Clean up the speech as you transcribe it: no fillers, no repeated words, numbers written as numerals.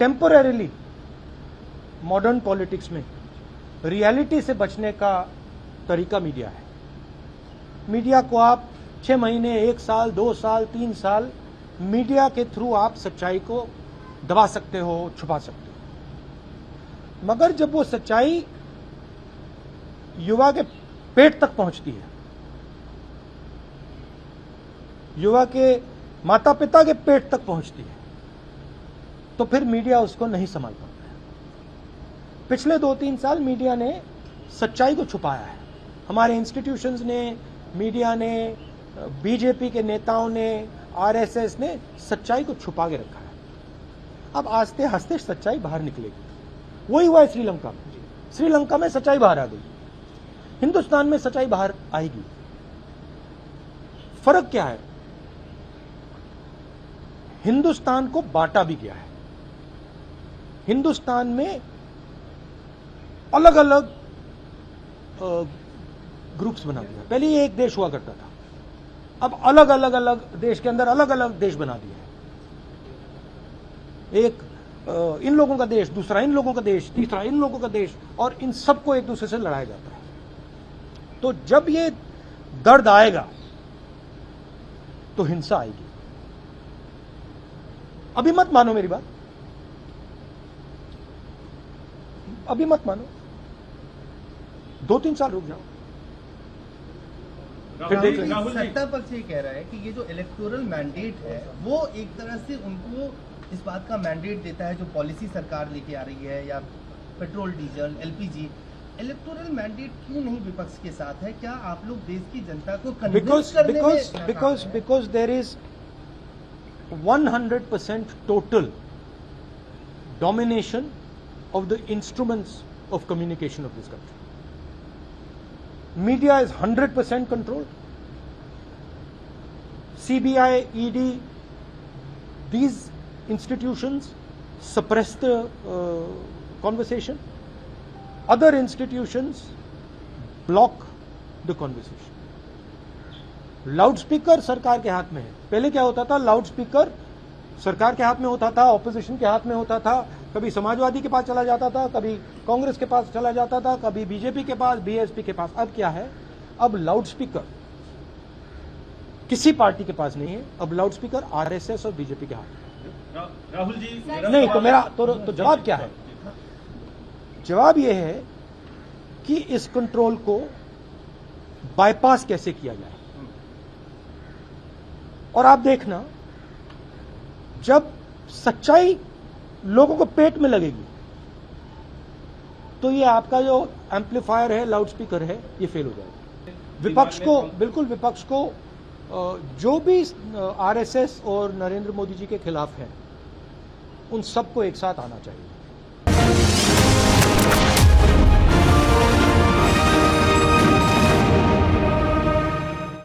टेम्पोरेरीली modern politics में reality से बचने का तरीका मीडिया है। मीडिया को आप 6 महीने, 1 साल, 2 साल, 3 साल मीडिया के थ्रू आप सच्चाई को दबा सकते हो, छुपा सकते हो, मगर जब वो सच्चाई युवा के पेट तक पहुंचती है, युवा के माता पिता के पेट तक पहुंचती है, तो फिर मीडिया उसको नहीं संभाल पाता है। पिछले 2-3 साल मीडिया ने सच्चाई को छुपाया है। हमारे इंस्टीट्यूशंस ने, मीडिया ने, बीजेपी के नेताओं ने, आरएसएस ने सच्चाई को छुपा के रखा है। अब आस्ते हंसते सच्चाई बाहर निकलेगी। वही हुआ है श्रीलंका में। श्रीलंका में सच्चाई बाहर आ गई, हिंदुस्तान में सच्चाई बाहर आएगी। फर्क क्या है? हिंदुस्तान को बांटा भी गया है। हिंदुस्तान में अलग अलग ग्रुप्स बना दिया। पहले ये एक देश हुआ करता था, अब अलग अलग देश के अंदर अलग अलग देश बना दिया है। एक इन लोगों का देश, दूसरा इन लोगों का देश, तीसरा इन लोगों का देश, और इन सबको एक दूसरे से लड़ाया जाता है। तो जब ये दर्द आएगा तो हिंसा आएगी। अभी मत मानो मेरी बात, अभी मत मानो, 2-3 साल रुक जाओ। सत्ता पक्ष ये कह रहा है कि ये जो इलेक्टोरल मैंडेट है वो एक तरह से उनको इस बात का मैंडेट देता है जो पॉलिसी सरकार लेके आ रही है, या petrol, diesel, LPG. Electoral mandate क्यों नहीं विपक्ष के साथ है? क्या आप लोग देश की जनता को कन्विंस करने में because there is 100% total domination of the instruments of communication of this country. Media is 100% controlled. CBI, ED, these institutions suppress the conversation. Other institutions block the conversation. Loud speaker सरकार के हाथ में है। पहले क्या होता था? लाउड स्पीकर सरकार के हाथ में होता था, ऑपोजिशन के हाथ में होता था। कभी समाजवादी के पास चला जाता था, कभी कांग्रेस के पास चला जाता था, कभी बीजेपी के पास, बीएसपी के पास। अब क्या है? अब लाउड स्पीकर किसी पार्टी के पास नहीं है, अब लाउड स्पीकर आरएसएस और बीजेपी के हाथ में। राहुल जी, नहीं तो मेरा तो जवाब क्या है? जवाब यह है कि इस कंट्रोल को बाईपास कैसे किया जाए। और आप देखना, जब सच्चाई लोगों को पेट में लगेगी तो ये आपका जो एम्पलीफायर है, लाउड स्पीकर है, ये फेल हो जाएगा। विपक्ष को, बिल्कुल विपक्ष को, जो भी आरएसएस और नरेंद्र मोदी जी के खिलाफ हैं, उन सबको एक साथ आना चाहिए।